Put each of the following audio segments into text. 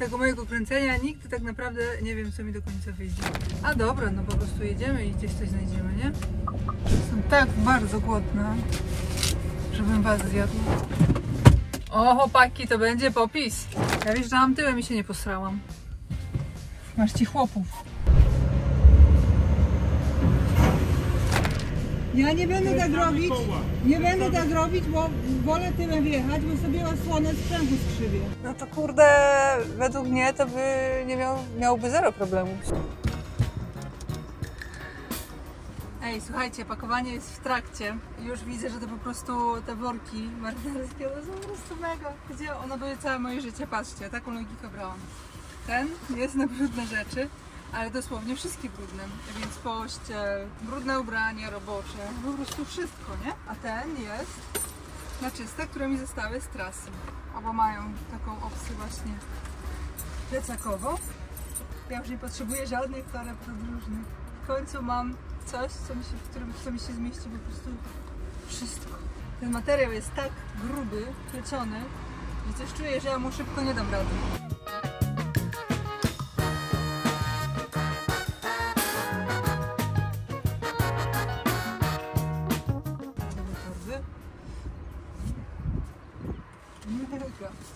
tego mojego kręcenia nigdy tak naprawdę nie wiem, co mi do końca wyjdzie. A dobra, no po prostu jedziemy i gdzieś coś znajdziemy, nie? Jestem tak bardzo głodna, żebym was zjadła. O, chłopaki, to będzie popis. Ja wjeżdżałam tyłem i się nie posrałam. Masz ci chłopów. Ja nie będę tak robić. Nie będę tak robić, bo wolę tyłem wjechać, bo sobie osłonę sprzętu skrzywię. No to kurde, według mnie to by nie miałby zero problemów. Ej, słuchajcie, pakowanie jest w trakcie. Już widzę, że to po prostu te worki marynaryskie, one są po prostu mega. Gdzie one były całe moje życie, patrzcie, taką logikę brałam. Ten jest na brudne rzeczy, ale dosłownie wszystkie brudne, więc pościel, brudne ubrania robocze, po prostu wszystko, nie? A ten jest na czyste, które mi zostały z trasy. Albo mają taką opcję właśnie plecakową. Ja już nie potrzebuję żadnych toreb podróżnych. W końcu mam coś, co mi się zmieści po prostu wszystko. Ten materiał jest tak gruby, pleciony, że coś czuję, że ja mu szybko nie dam rady.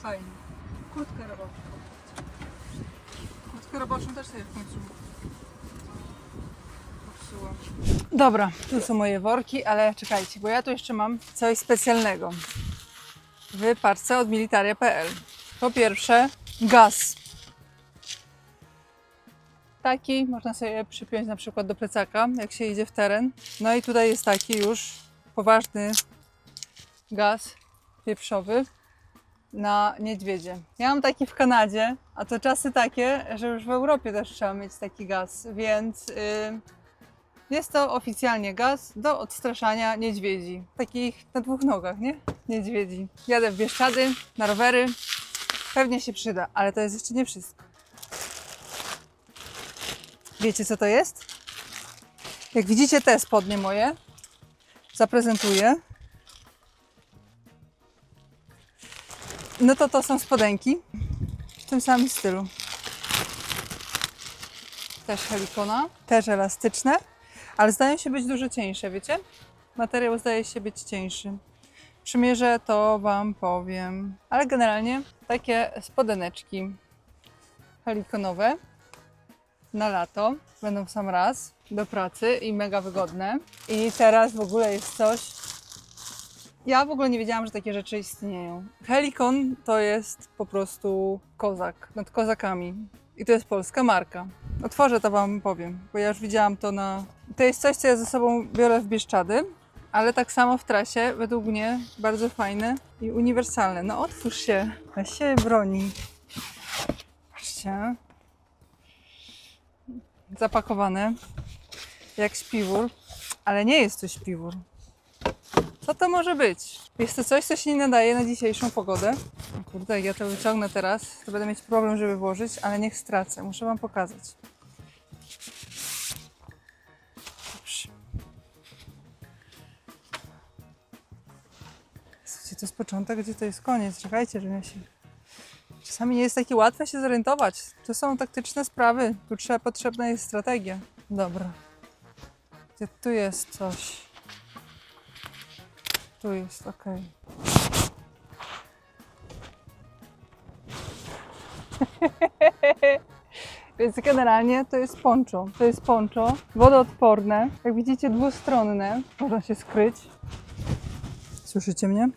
Fajnie. Kurtkę roboczą. Kurtkę roboczą też sobie w końcu popsułam. Dobra, tu są moje worki, ale czekajcie, bo ja tu jeszcze mam coś specjalnego w parce od militaria.pl. Po pierwsze gaz. Taki można sobie przypiąć na przykład do plecaka, jak się idzie w teren. No i tutaj jest taki już poważny gaz pieprzowy na niedźwiedzie. Ja mam taki w Kanadzie, a to czasy takie, że już w Europie też trzeba mieć taki gaz, więc jest to oficjalnie gaz do odstraszania niedźwiedzi. Takich na dwóch nogach, nie? Niedźwiedzi. Jadę w Bieszczady na rowery. Pewnie się przyda, ale to jest jeszcze nie wszystko. Wiecie, co to jest? Jak widzicie te spodnie moje, zaprezentuję. No to są spodenki w tym samym stylu. Też Helikona, też elastyczne, ale zdają się być dużo cieńsze, wiecie? Materiał zdaje się być cieńszy. Przymierzę, to wam powiem. Ale generalnie takie spodeneczki helikonowe na lato będą w sam raz do pracy i mega wygodne. I teraz w ogóle jest coś. Ja w ogóle nie wiedziałam, że takie rzeczy istnieją. Helikon to jest po prostu kozak nad kozakami. I to jest polska marka. Otworzę, to wam powiem, bo ja już widziałam to na... To jest coś, co ja ze sobą biorę w Bieszczady, ale tak samo w trasie, według mnie, bardzo fajne i uniwersalne. No otwórz się, weź się broni. Patrzcie. Zapakowane jak śpiwór, ale nie jest to śpiwór. Co to może być? Jest to coś, co się nie nadaje na dzisiejszą pogodę. O kurde, jak ja to wyciągnę teraz, to będę mieć problem, żeby włożyć, ale niech stracę. Muszę wam pokazać. Dobrze. Słuchajcie, to jest początek, gdzie to jest koniec. Czekajcie, że ja się... Czasami nie jest takie łatwe się zorientować. To są taktyczne sprawy. Tu potrzebna jest strategia. Dobra. Gdzie tu jest coś? Tu jest, ok. Więc generalnie to jest poncho. To jest poncho wodoodporne. Jak widzicie, dwustronne. Można się skryć. Słyszycie mnie?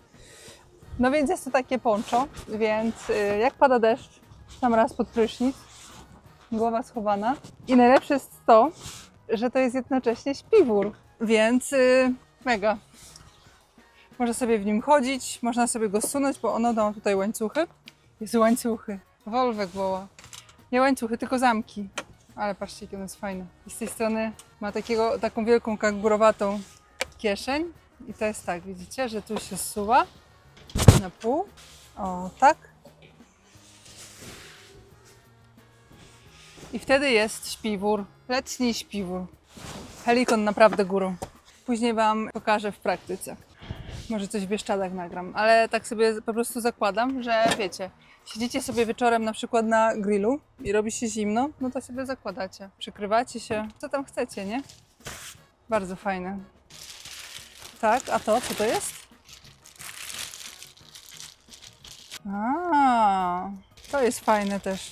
No więc jest to takie poncho, więc jak pada deszcz, sam raz pod prysznic, głowa schowana. I najlepsze jest to, że to jest jednocześnie śpiwór, więc mega. Można sobie w nim chodzić, można sobie go zsunąć, bo ono ma tutaj łańcuchy. Jest łańcuchy. Wolwek woła. Nie łańcuchy, tylko zamki. Ale patrzcie, jakie ono jest fajne. I z tej strony ma taką wielką kangurowatą kieszeń. I to jest tak, widzicie, że tu się zsuwa na pół. O, tak. I wtedy jest śpiwór. Letni śpiwór. Helikon naprawdę górą. Później wam pokażę w praktyce. Może coś w Bieszczadach nagram, ale tak sobie po prostu zakładam, że wiecie, siedzicie sobie wieczorem na przykład na grillu i robi się zimno, no to sobie zakładacie, przykrywacie się, co tam chcecie, nie? Bardzo fajne. Tak, a to co to jest? To jest fajne też.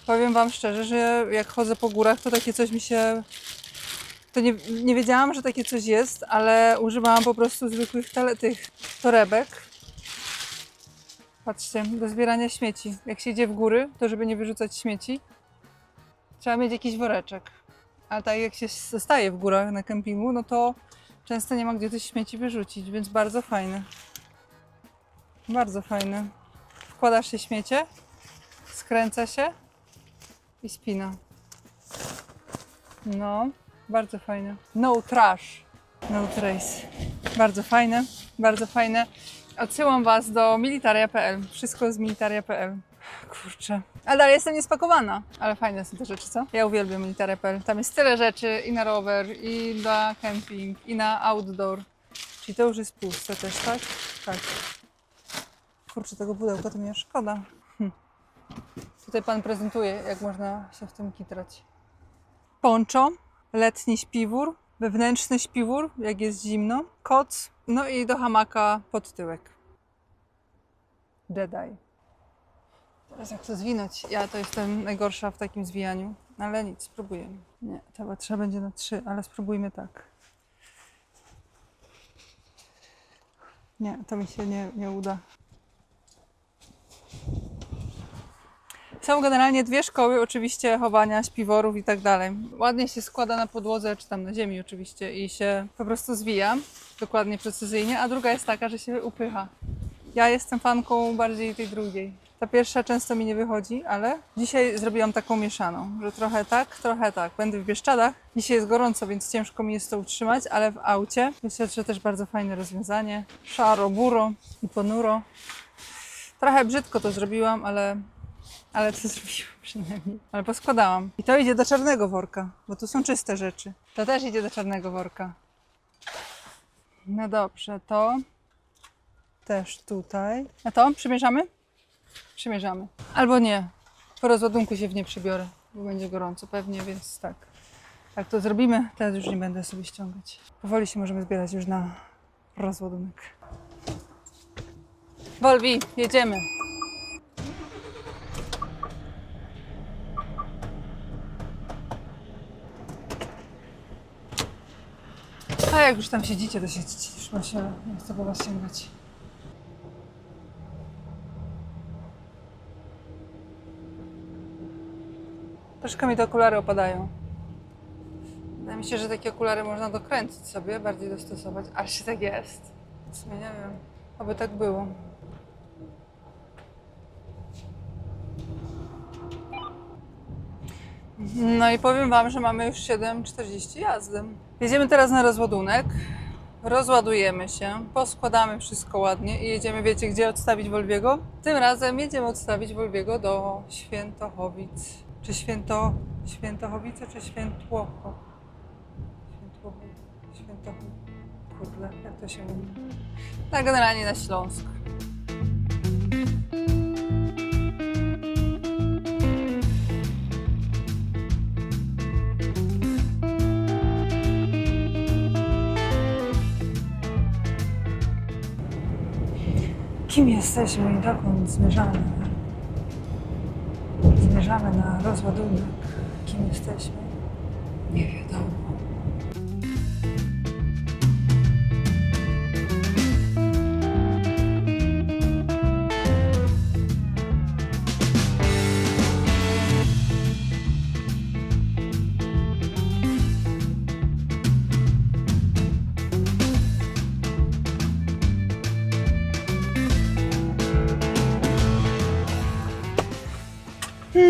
Powiem wam szczerze, że jak chodzę po górach, to takie coś mi się... To nie wiedziałam, że takie coś jest, ale używałam po prostu zwykłych tych torebek. Patrzcie, do zbierania śmieci. Jak się idzie w góry, to żeby nie wyrzucać śmieci, trzeba mieć jakiś woreczek. Ale tak jak się zostaje w górach na kempingu, no to często nie ma gdzie tych śmieci wyrzucić, więc bardzo fajne. Bardzo fajne. Wkładasz się śmiecie, skręca się i spina. No, bardzo fajne. No trash, no trace. Bardzo fajne, bardzo fajne. Odsyłam was do militaria.pl. Wszystko z militaria.pl. Kurczę. Ale dalej jestem niespakowana. Ale fajne są te rzeczy, co? Ja uwielbiam militaria.pl. Tam jest tyle rzeczy i na rower, i na camping, i na outdoor. Czyli to już jest puste też, tak? Tak. Kurczę, tego pudełka to mi aż szkoda. Tutaj pan prezentuje, jak można się w tym kitrać. Poncho, letni śpiwór, wewnętrzny śpiwór, jak jest zimno, koc, no i do hamaka pod tyłek. Jedi. Teraz jak to zwinąć? Ja to jestem najgorsza w takim zwijaniu, ale nic, spróbujemy. Nie, chyba trzeba będzie na 3, ale spróbujmy tak. Nie, to mi się nie uda. Są generalnie dwie szkoły oczywiście chowania śpiworów i tak dalej. Ładnie się składa na podłodze, czy tam na ziemi oczywiście i się po prostu zwija, dokładnie, precyzyjnie, a druga jest taka, że się upycha. Ja jestem fanką bardziej tej drugiej. Ta pierwsza często mi nie wychodzi, ale dzisiaj zrobiłam taką mieszaną, że trochę tak, trochę tak. Będę w Bieszczadach. Dzisiaj jest gorąco, więc ciężko mi jest to utrzymać, ale w aucie myślę, że też bardzo fajne rozwiązanie. Szaro, buro i ponuro. Trochę brzydko to zrobiłam, ale to zrobiłam przynajmniej. Ale poskładałam. I to idzie do czarnego worka, bo tu są czyste rzeczy. To też idzie do czarnego worka. No dobrze, to też tutaj. A to przymierzamy? Przymierzamy. Albo nie. Po rozładunku się w nie przybiorę, bo będzie gorąco pewnie, więc tak. Tak to zrobimy. Teraz już nie będę sobie ściągać. Powoli się możemy zbierać już na rozładunek. Volvi, jedziemy. A jak już tam siedzicie, to siedzicie. Już się nie chcę po was sięgać. Troszkę mi te okulary opadają. Wydaje mi się, że takie okulary można dokręcić sobie, bardziej dostosować, ale czy tak jest? W sumie nie wiem. Oby tak było. No i powiem wam, że mamy już 7:40 jazdy. Jedziemy teraz na rozładunek. Rozładujemy się, poskładamy wszystko ładnie i jedziemy, wiecie gdzie odstawić Volviego? Tym razem jedziemy odstawić Volviego do Świętochowic. Czy Świętochowice, czy Świętłocho? Świętochowice. Kurde, jak to się mówi? Tak, generalnie na Śląsk. Kim jesteśmy i dokąd zmierzamy? Zmierzamy na rozładunek. Kim jesteśmy? Nie wiadomo.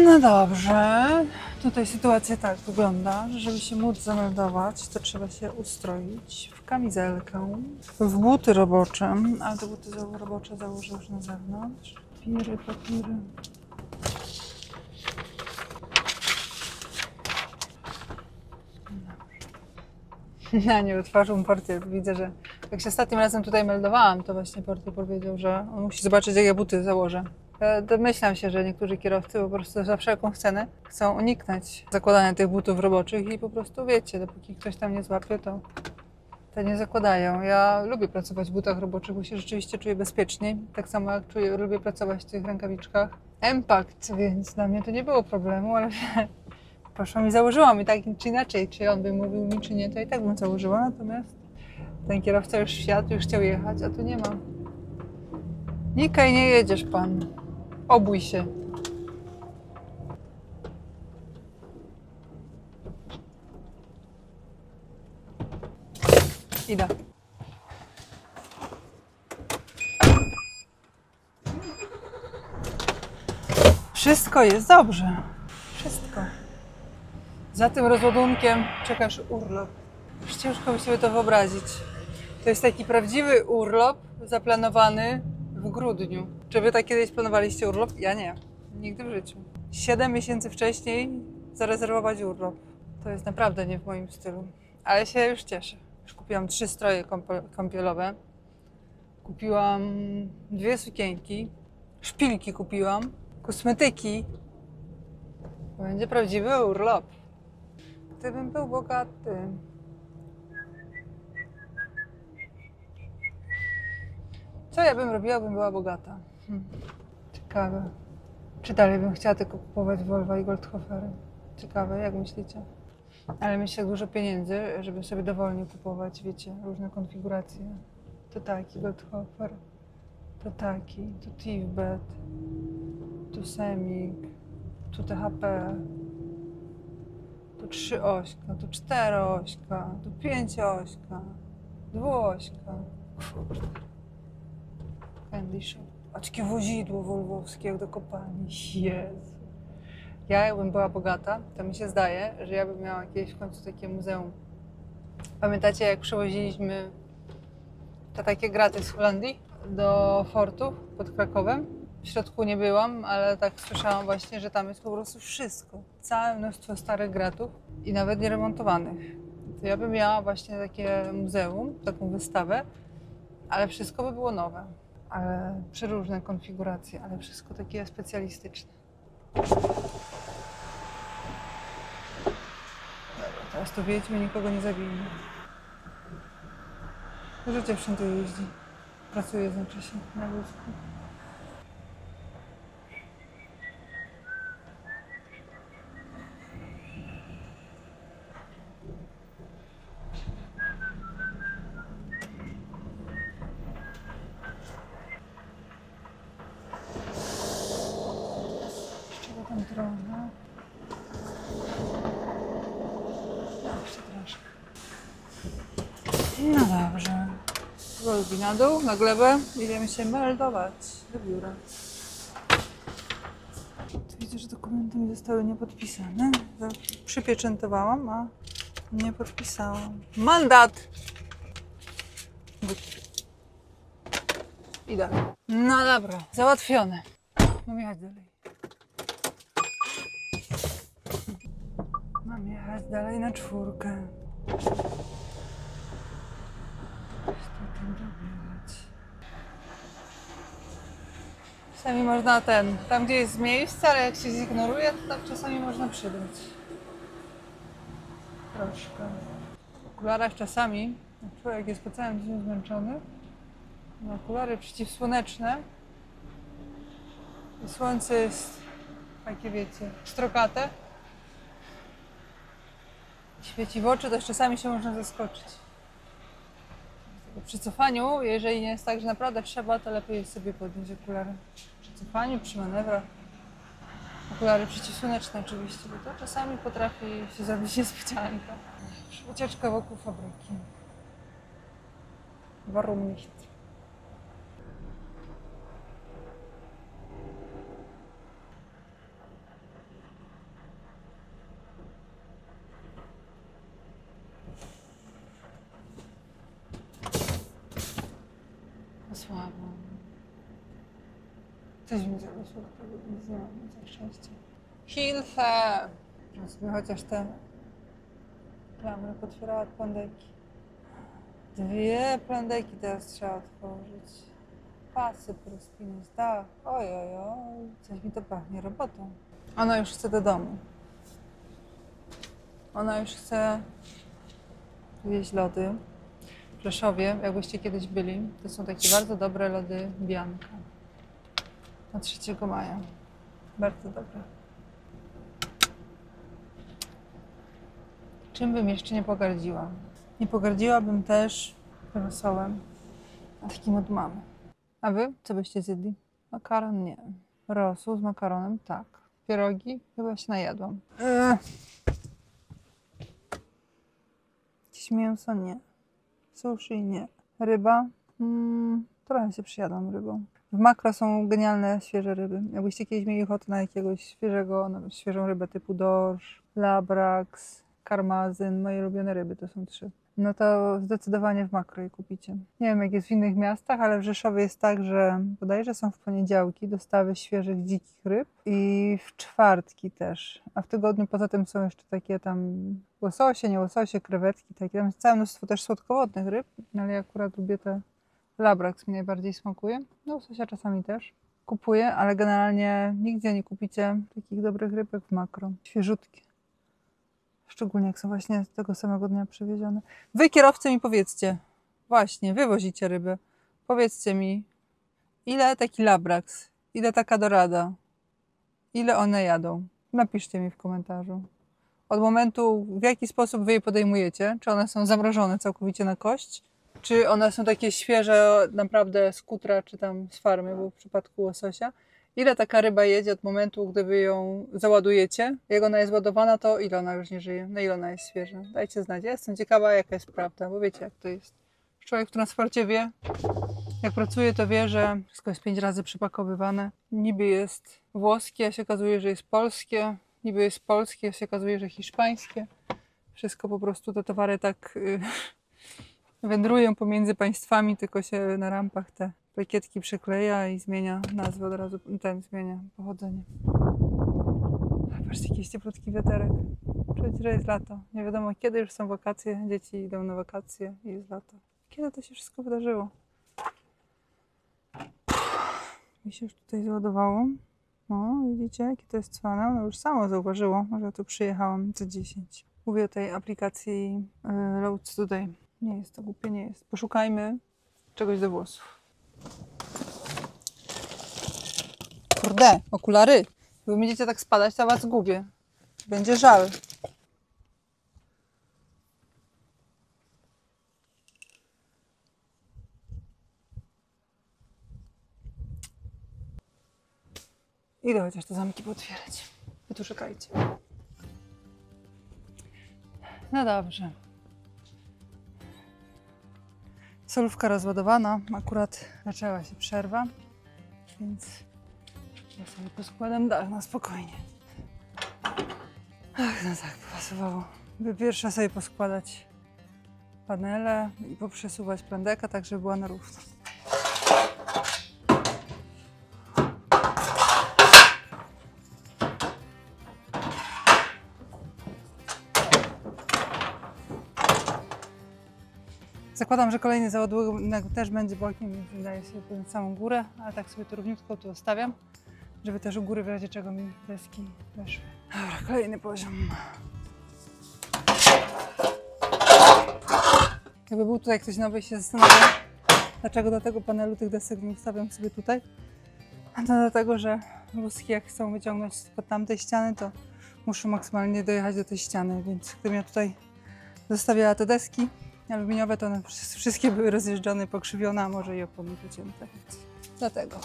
No dobrze, tutaj sytuacja tak wygląda, że żeby się móc zameldować, to trzeba się ustroić w kamizelkę, w buty robocze, ale te buty robocze założę już na zewnątrz. Papiry. Na nie otworzył portier, widzę, że Jak się ostatnim razem tutaj meldowałam, to właśnie Porto powiedział, że on musi zobaczyć, jak ja buty założę. Domyślam się, że niektórzy kierowcy po prostu za wszelką cenę chcą uniknąć zakładania tych butów roboczych i po prostu wiecie, dopóki ktoś tam nie złapie, to nie zakładają. Ja lubię pracować w butach roboczych, bo się rzeczywiście czuję bezpieczniej. Tak samo jak lubię pracować w tych rękawiczkach Impact, więc dla mnie to nie było problemu, ale poszłam i założyłam i tak czy inaczej, czy on by mówił mi, czy nie, to i tak bym założyła, natomiast ten kierowca już wsiadł, już chciał jechać, a tu nie ma. Nikaj, nie jedziesz pan. Obój się. Idę. Wszystko jest dobrze. Wszystko. Za tym rozładunkiem czekasz urlop. Już ciężko mi sobie to wyobrazić. To jest taki prawdziwy urlop zaplanowany w grudniu. Czy wy tak kiedyś planowaliście urlop? Ja nie. Nigdy w życiu. 7 miesięcy wcześniej zarezerwować urlop. To jest naprawdę nie w moim stylu. Ale się już cieszę. Już kupiłam 3 stroje kąpielowe. Kupiłam 2 sukienki. Szpilki kupiłam. Kosmetyki. Będzie prawdziwy urlop. Gdybym był bogaty. Co ja bym robiła, bym była bogata? Ciekawe. Czy dalej bym chciała tylko kupować Volvo i Goldhofery? Ciekawe, jak myślicie? Ale mieć tak dużo pieniędzy, żeby sobie dowolnie kupować, wiecie, różne konfiguracje. To taki Goldhofer, to taki, to Tivbet, tu Semik, tu THP, tu 3-ośka, tu 4-ośka, tu 5-ośka, 2-ośka. Kurde. Candy Shop. A takie wozidło wolwowskie jak do kopalni. Jezu. Ja jakbym była bogata, to mi się zdaje, że ja bym miała jakieś w końcu takie muzeum. Pamiętacie, jak przewoziliśmy te takie graty z Holandii do fortu pod Krakowem? W środku nie byłam, ale tak słyszałam właśnie, że tam jest po prostu wszystko. Całe mnóstwo starych gratów i nawet nieremontowanych. To ja bym miała właśnie takie muzeum, taką wystawę, ale wszystko by było nowe. Ale przeróżne konfiguracje, ale wszystko takie specjalistyczne. Dobra, teraz to wiedźmy, nikogo nie zabijmy. Dużo dziewczyn tu jeździ. Pracuje, znaczy się, na wózku. Tam trochę. Jeszcze troszkę. No dobrze. Rolki na dół, na glebę. Idziemy się meldować do biura. Tu widzę, że dokumenty mi zostały niepodpisane. Przypieczętowałam, a nie podpisałam. Mandat! Idę. No dobra, załatwione. Mam jechać dalej. Mam jechać dalej na 4. Czasami można tam gdzie jest miejsce, ale jak się zignoruje, to tam czasami można przybrać. Troszkę. W okularach czasami, jak człowiek jest po całym dniu zmęczony, ma okulary przeciwsłoneczne i słońce jest takie, wiecie, pstrokate. Świeci w oczy, to czasami się można zaskoczyć. Przy cofaniu, jeżeli nie jest tak, że naprawdę trzeba, to lepiej jest sobie podnieść okulary. Przy cofaniu, przy manewrach. Okulary przeciwsłoneczne oczywiście, bo to czasami potrafi się zrobić niespodzianka. Ucieczka wokół fabryki. Warum nicht? Słabo. Coś mi zagłosiło, nic nie mam, na szczęście. Hilfe! Żeby chociaż te klamry potwierała od pandeki. 2 plandeki teraz trzeba otworzyć. Pasy porozpinać, tak. Oj, coś mi to pachnie robotą. Ona już chce do domu. Ona już chce jeść lody. W Rzeszowie, jakbyście kiedyś byli, to są takie bardzo dobre lody Bianka. Na 3 maja. Bardzo dobre. Czym bym jeszcze nie pogardziła? Nie pogardziłabym też rosołem. A takim od mamy. A wy? Co byście zjedli? Makaron? Nie. Rosół z makaronem? Tak. Pierogi? Chyba się najadłam. Jakieś mięso? Nie. Sushi? Nie. Ryba? Trochę się przyjadłam rybą. W makro są genialne, świeże ryby. Jakbyście kiedyś mieli ochotę na jakiegoś świeżą rybę typu dorsz, labrax, karmazyn, moje ulubione ryby to są 3. No to zdecydowanie w makro je kupicie. Nie wiem jak jest w innych miastach, ale w Rzeszowie jest tak, że bodajże są w poniedziałki dostawy świeżych dzikich ryb i w czwartki też. A w tygodniu poza tym są jeszcze takie tam łososie, nie łososie, krewetki, takie. Tam jest całe mnóstwo też słodkowodnych ryb, ale ja akurat lubię te labrax, mi najbardziej smakuje. No łososia czasami też kupuję, ale generalnie nigdzie nie kupicie takich dobrych rybek w makro. Świeżutkie. Szczególnie jak są właśnie z tego samego dnia przywiezione. Wy kierowcy mi powiedzcie, właśnie, wy wozicie ryby. Powiedzcie mi, ile taki labrax, ile taka dorada, ile one jadą. Napiszcie mi w komentarzu. Od momentu, w jaki sposób wy je podejmujecie, czy one są zamrożone całkowicie na kość, czy one są takie świeże naprawdę z kutra, czy tam z farmy, bo w przypadku łososia. Ile taka ryba jedzie od momentu, gdy wy ją załadujecie? Jak ona jest ładowana, to ile ona już nie żyje? Na ile ona jest świeża? Dajcie znać. Ja jestem ciekawa, jaka jest prawda, bo wiecie, jak to jest. Człowiek w transporcie wie, jak pracuje, to wie, że wszystko jest 5 razy przypakowywane. Niby jest włoskie, a się okazuje, że jest polskie. Niby jest polskie, a się okazuje, że hiszpańskie. Wszystko po prostu, te towary tak wędrują pomiędzy państwami, tylko się na rampach te plakietki przykleja i zmienia nazwę od razu, zmienia pochodzenie. Patrzcie, jakiś cieplutki wiaterek. Czuć, że jest lato. Nie wiadomo kiedy, już są wakacje, dzieci idą na wakacje i jest lato. Kiedy to się wszystko wydarzyło? Mi się już tutaj załadowało. No, widzicie, jakie to jest cwane. Ono już samo zauważyło, że ja tu przyjechałam za 10. Mówię o tej aplikacji Loads Today. Nie jest to głupie, nie jest. Poszukajmy czegoś do włosów. Kurde, okulary. Wy będziecie tak spadać, to was zgubię. Będzie żal. Idę chociaż te zamki pootwierać. Wy tu czekajcie. No dobrze. Solówka rozładowana. Akurat zaczęła się przerwa, więc ja sobie poskładam dach na spokojnie. Ach, no tak, pasowało. By pierwsza sobie poskładać panele i poprzesuwać plandeka, tak żeby była na równo. Zakładam, że kolejny załadunek też będzie bokiem, więc wydaje się na samą górę, ale tak sobie to równiutko tu zostawiam, żeby też u góry w razie czego mi deski weszły. Dobra, kolejny poziom. Jakby był tutaj ktoś nowy i się zastanawiał, dlaczego do tego panelu tych desek nie ustawiam sobie tutaj. A to dlatego, że wózki jak chcą wyciągnąć spod tamtej ściany, to muszą maksymalnie dojechać do tej ściany, więc gdybym ja tutaj zostawiała te deski aluminiowe, to one wszystkie były rozjeżdżone, pokrzywione, a może i opony wycięte, więc dlatego.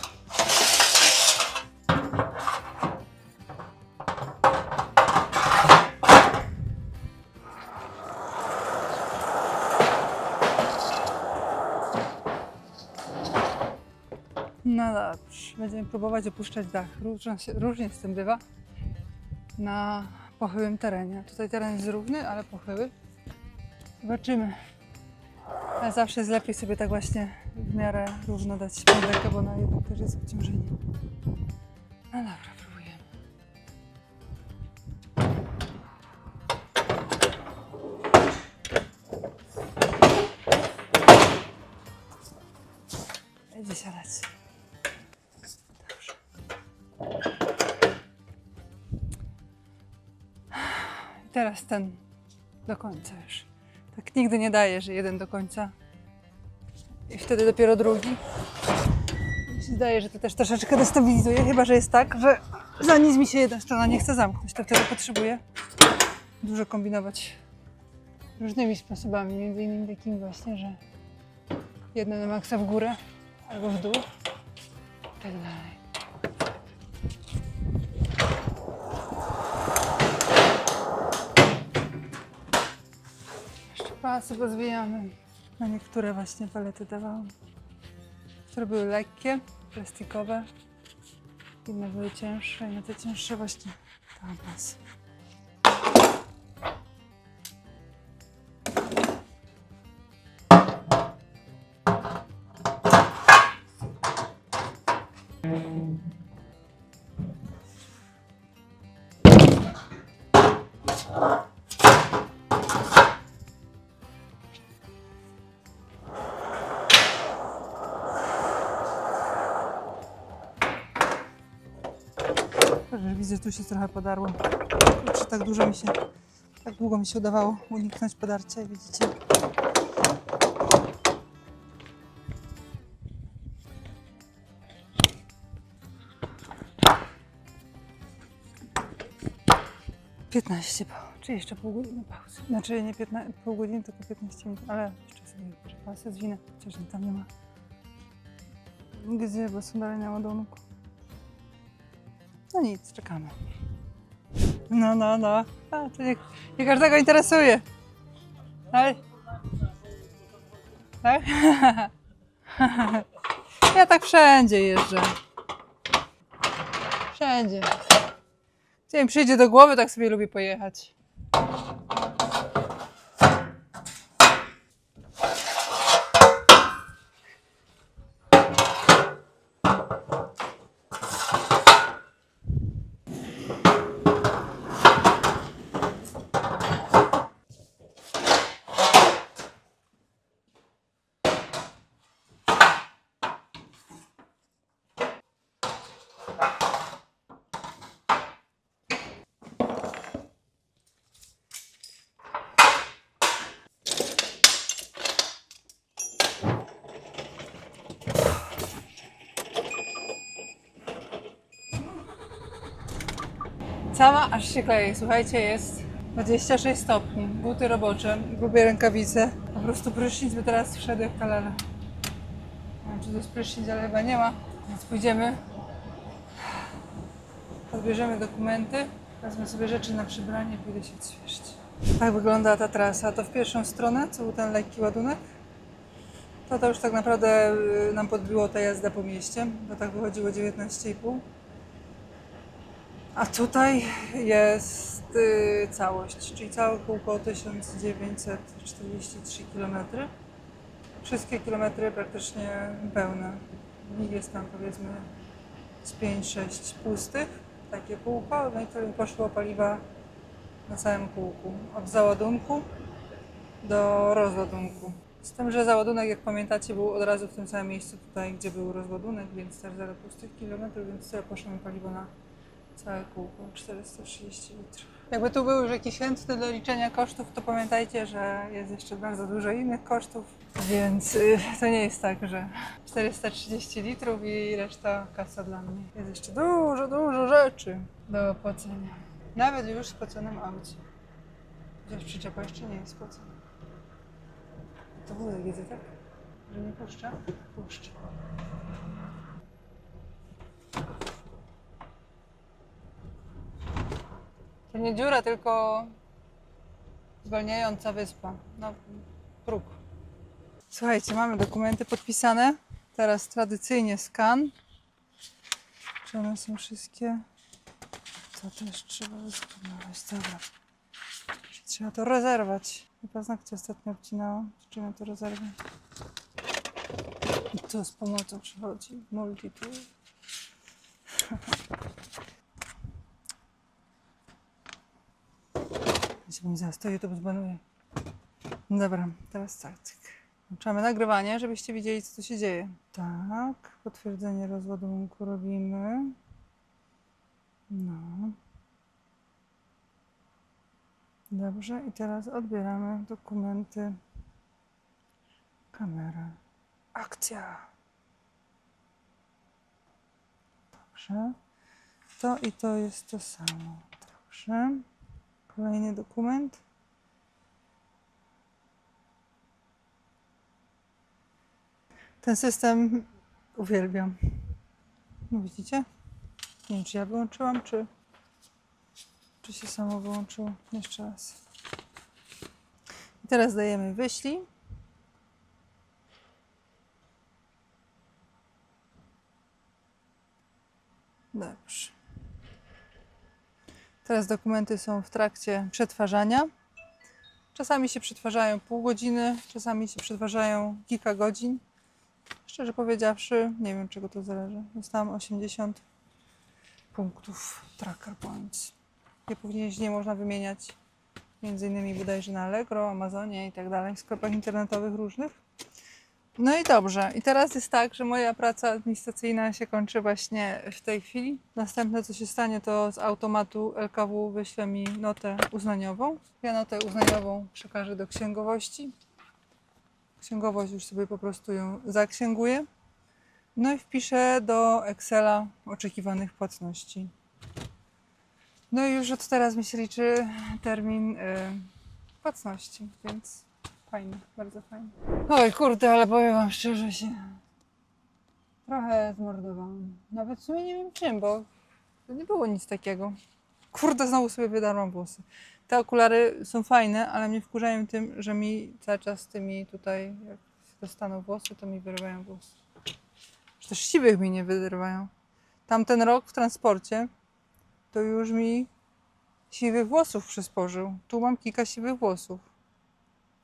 No dobrze, będziemy próbować opuszczać dach. Różnie z tym bywa na pochyłym terenie. Tutaj teren jest równy, ale pochyły. Zobaczymy. Ale zawsze jest lepiej sobie tak właśnie w miarę równo dać pędzelkę, bo na jednym też jest obciążenie. No dobra, próbujemy. siadać. Dobrze. Teraz ten do końca już. Tak nigdy nie daje, że jeden do końca i wtedy dopiero drugi. Mi się zdaje, że to też troszeczkę destabilizuje, chyba że jest tak, że za nic mi się jedna strona nie chce zamknąć, to wtedy potrzebuję dużo kombinować różnymi sposobami, między innymi takim właśnie, że jedno na maksa w górę albo w dół i tak dalej. Jeszcze pasy pozwijamy. Na niektóre właśnie palety dawałam, które były lekkie, plastikowe, inne były cięższe i na te cięższe właśnie dałam pasy. Widzę, że tu się trochę podarło. Kurczę, tak długo mi się udawało uniknąć podarcia, widzicie? Piętnaście po, czy jeszcze pół godziny pauzy. Znaczy nie 15, pół godziny, tylko 15 minut, ale jeszcze sobie pasy zwinę, chociaż tam nie ma gdzie, bo są dalej na ładunku. No nic, czekamy. No. A, to nie każdego interesuje. Ale... Tak? Ja tak wszędzie jeżdżę. Wszędzie. Gdzie mi przyjdzie do głowy, tak sobie lubię pojechać. Sama aż się kleje. Słuchajcie, jest 26 stopni. Buty robocze, grubie rękawice. Po prostu prysznic by teraz wszedł jak kalera. Nie wiem, czy to jest prysznic, ale chyba nie ma. Więc pójdziemy, odbierzemy dokumenty, wezmę sobie rzeczy na przybranie i pójdę się odświeżyć. Tak wygląda ta trasa. To w pierwszą stronę, co był ten lekki ładunek. To już tak naprawdę nam podbiło ta jazda po mieście, bo tak wychodziło 19,5. A tutaj jest całość, czyli całe kółko 1943 km. Wszystkie kilometry praktycznie pełne. W nich jest tam powiedzmy z 5-6 pustych, takie kółko, no i to poszło paliwa na całym kółku. Od załadunku do rozładunku. Z tym, że załadunek, jak pamiętacie, był od razu w tym samym miejscu tutaj, gdzie był rozładunek, więc też 0 pustych kilometrów, więc tyle poszło mi paliwo na całe kółko, 430 litrów. Jakby tu był już jakiś chętny do liczenia kosztów, to pamiętajcie, że jest jeszcze bardzo dużo innych kosztów, więc to nie jest tak, że 430 litrów i reszta kasa dla mnie. Jest jeszcze dużo rzeczy do opłacenia. Nawet już w spłaconym aucie. Chociaż przyczepa jeszcze nie jest spłacona. To wózek widzę, tak? Że nie puszcza? Puszcza. To nie dziura, tylko zwalniająca wyspa. No, próg. Słuchajcie, mamy dokumenty podpisane. Teraz tradycyjnie skan. Czy one są wszystkie? To też trzeba wyskanować. Dobra. Trzeba to rozerwać. I paznokcie ostatnio obcinałam. Zaczynam to rozerwać. I tu z pomocą przychodzi multitool. Bo mi zaraz to YouTube zbanuje. No dobra, teraz tak. Włączamy nagrywanie, żebyście widzieli, co tu się dzieje. Tak, potwierdzenie rozładunku robimy. No. Dobrze, i teraz odbieramy dokumenty. Kamera. Akcja. Dobrze. To i to jest to samo. Dobrze. Kolejny dokument. Ten system uwielbiam. No widzicie? Nie wiem, czy ja wyłączyłam, czy się samo wyłączyło. Jeszcze raz. I teraz dajemy wyślij. Dobrze. Teraz dokumenty są w trakcie przetwarzania. Czasami się przetwarzają pół godziny, czasami się przetwarzają kilka godzin. Szczerze powiedziawszy, nie wiem, czego to zależy. Dostałam 80 punktów Tracker Points. Je później można wymieniać między innymi bodajże na Allegro, Amazonie i tak dalej, w sklepach internetowych różnych. No i dobrze. I teraz jest tak, że moja praca administracyjna się kończy właśnie w tej chwili. Następne, co się stanie, to z automatu LKW wyśle mi notę uznaniową. Ja notę uznaniową przekażę do księgowości. Księgowość już sobie po prostu ją zaksięguje. No i wpiszę do Excela oczekiwanych płatności. No i już od teraz mi się liczy termin płatności, więc fajnie, bardzo fajnie. Oj kurde, ale powiem wam szczerze, się trochę zmordowałam. Nawet w sumie nie wiem czym, bo to nie było nic takiego. Kurde, znowu sobie wydarłam włosy. Te okulary są fajne, ale mnie wkurzają tym, że mi cały czas tymi tutaj, jak dostaną włosy, to mi wyrywają włosy. Że też siwych mi nie wyrywają. Tamten rok w transporcie to już mi siwych włosów przysporzył. Tu mam kilka siwych włosów.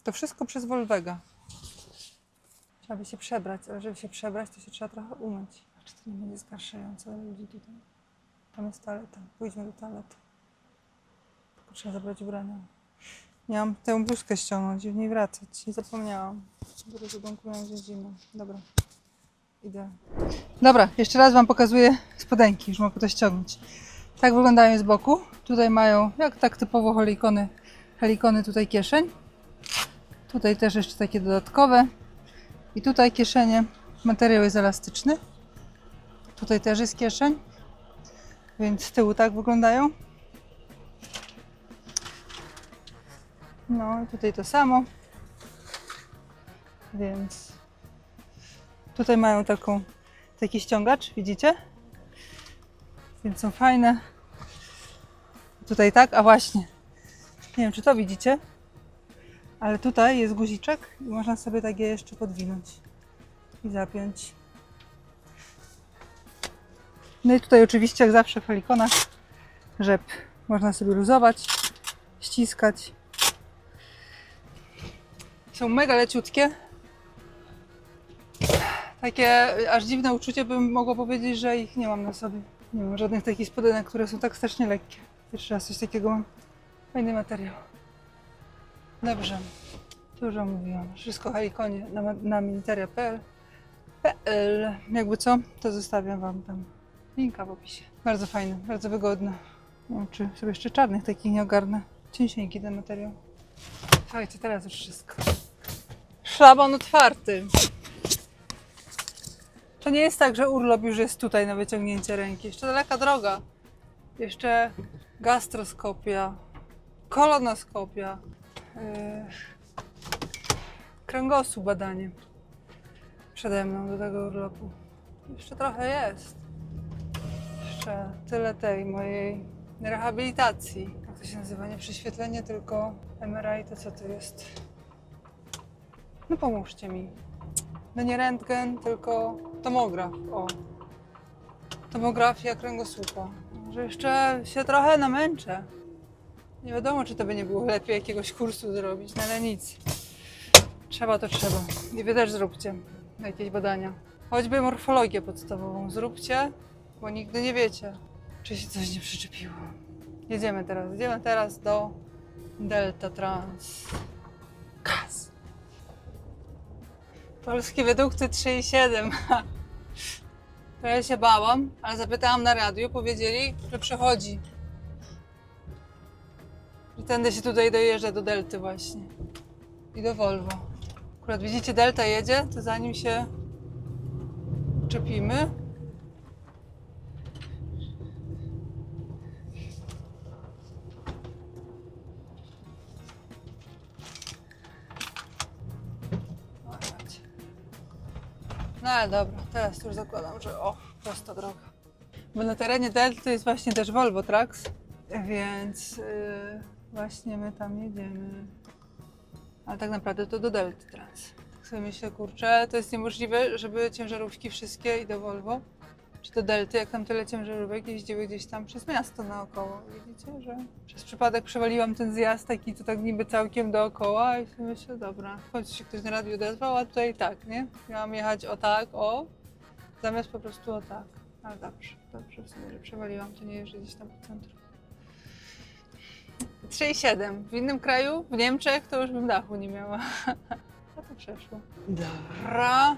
To wszystko przez Volvega. Trzeba by się przebrać, ale żeby się przebrać, to się trzeba trochę umyć. Czy to nie będzie zgarszające dla ludzi tutaj? Tam jest toaleta. Pójdźmy do toalety. Tylko trzeba zabrać ubrania. Miałam tę bluzkę ściągnąć i w niej wracać. I zapomniałam. Do rozładunku miałam gdzieś zimą. Dobra. Idę. Dobra, jeszcze raz wam pokazuję spodenki. Już mogę to ściągnąć. Tak wyglądają z boku. Tutaj mają, jak tak typowo helikony tutaj kieszeń. Tutaj też jeszcze takie dodatkowe. I tutaj kieszenie. Materiał jest elastyczny. Tutaj też jest kieszeń. Więc z tyłu tak wyglądają. No i tutaj to samo. Więc tutaj mają taki ściągacz, widzicie? Więc są fajne. Tutaj tak, a właśnie. Nie wiem, czy to widzicie, ale tutaj jest guziczek i można sobie tak je jeszcze podwinąć i zapiąć. No i tutaj oczywiście, jak zawsze w helikonach, rzep można sobie luzować, ściskać. Są mega leciutkie. Takie aż dziwne uczucie, bym mogła powiedzieć, że ich nie mam na sobie. Nie mam żadnych takich spodenek, które są tak strasznie lekkie. Pierwszy raz coś takiego mam. Fajny materiał. Dobrze. Dużo mówiłam. Wszystko o helikonie na militaria.pl. Jakby co, to zostawiam wam tam linka w opisie. Bardzo fajny, bardzo wygodny. Nie wiem, czy sobie jeszcze czarnych takich nie ogarnę. Cięśnienki ten materiał. Słuchajcie, teraz już wszystko. Szlaban otwarty. To nie jest tak, że urlop już jest tutaj na wyciągnięcie ręki. Jeszcze daleka droga. Jeszcze gastroskopia, kolonoskopia, kręgosłup badanie przede mną do tego urlopu. Jeszcze trochę jest. Jeszcze tyle tej mojej rehabilitacji. Jak to się nazywa? Nie prześwietlenie, tylko MRI. To co to jest? No pomóżcie mi. No nie rentgen, tylko tomograf. O. Tomografia kręgosłupa. Że jeszcze się trochę namęczę. Nie wiadomo, czy to by nie było lepiej jakiegoś kursu zrobić, no ale nic. Trzeba to trzeba. I wy też zróbcie jakieś badania. Choćby morfologię podstawową zróbcie, bo nigdy nie wiecie, czy się coś nie przyczepiło. Jedziemy teraz do Delta Trans. Kas. Polskie wydukty 3,7. To ja się bałam, ale zapytałam na radiu, powiedzieli, że przechodzi. I tędy się tutaj dojeżdża do Delty właśnie. I do Volvo. Akurat widzicie, Delta jedzie, to zanim się czepimy. No ale dobra, teraz już zakładam, że prosta droga. Bo na terenie Delty jest właśnie też Volvo Trucks, więc właśnie my tam jedziemy. Ale tak naprawdę to do Delty teraz. Tak sobie myślę, kurczę, to jest niemożliwe, żeby ciężarówki wszystkie i do Volvo, czy do Delty, jak tam tyle ciężarówek jeździły gdzieś tam przez miasto naokoło. Widzicie, że przez przypadek przewaliłam ten zjazd taki, to tak niby całkiem dookoła i sobie myślę, dobra, w końcu się ktoś na radiu odezwał, a tutaj tak, nie? Miałam jechać o tak, zamiast po prostu o tak. Ale dobrze w sumie, że przewaliłam, to nie jeżdżę gdzieś tam po centrum. 3,7. W innym kraju, w Niemczech, to już bym dachu nie miała. A to przeszło. Dobra.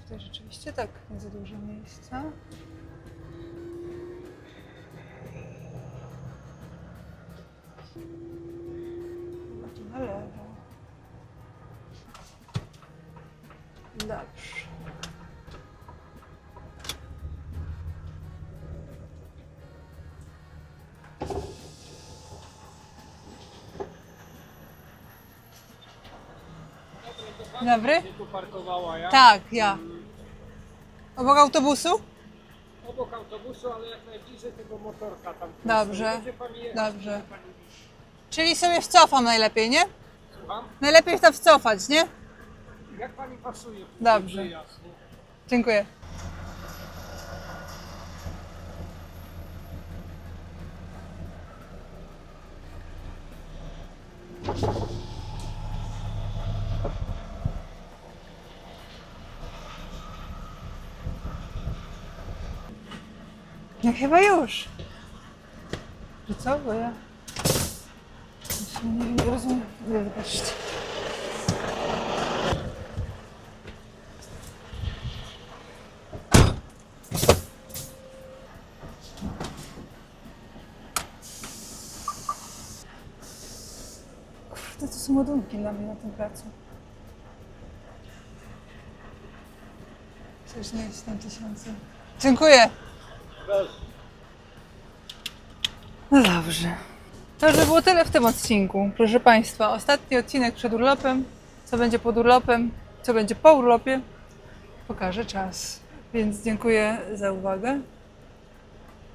Tutaj rzeczywiście tak nie za dużo miejsca. Chyba tu na lewo. Dobrze. Dobry? Tu parkowała ja. Tak, ja. Obok autobusu? Obok autobusu, ale jak najbliżej tego motorka tam. Dobrze, Będzie pani jechać, dobrze. będzie pani- Czyli sobie wcofam najlepiej, nie? Słucham? Najlepiej tam wcofać, nie? Jak pani pasuje? Dobrze. Jasne. Dziękuję. No chyba już. Że co? Bo ja... Nie rozumiem. Zobaczcie. Kurde, to są ładunki dla mnie na tym placu. Przecież nie jest tam tysiące. Dziękuję. No dobrze. To już by było tyle w tym odcinku. Proszę Państwa, ostatni odcinek przed urlopem. Co będzie pod urlopem, co będzie po urlopie, pokaże czas. Więc dziękuję za uwagę.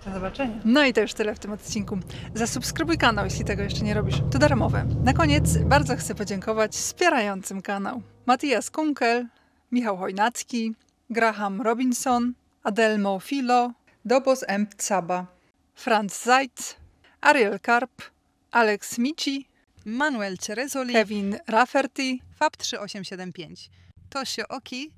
Do zobaczenia. No i to już tyle w tym odcinku. Zasubskrybuj kanał, jeśli tego jeszcze nie robisz. To darmowe. Na koniec bardzo chcę podziękować wspierającym kanał. Matthias Kunkel, Michał Chojnacki, Graham Robinson, Adelmo Filo, Dobos M. Tsaba, Franz Zeitz, Ariel Karp, Alex Mici, Manuel Cerezoli, Kevin Rafferty, FAB 3875, Tosio Oki,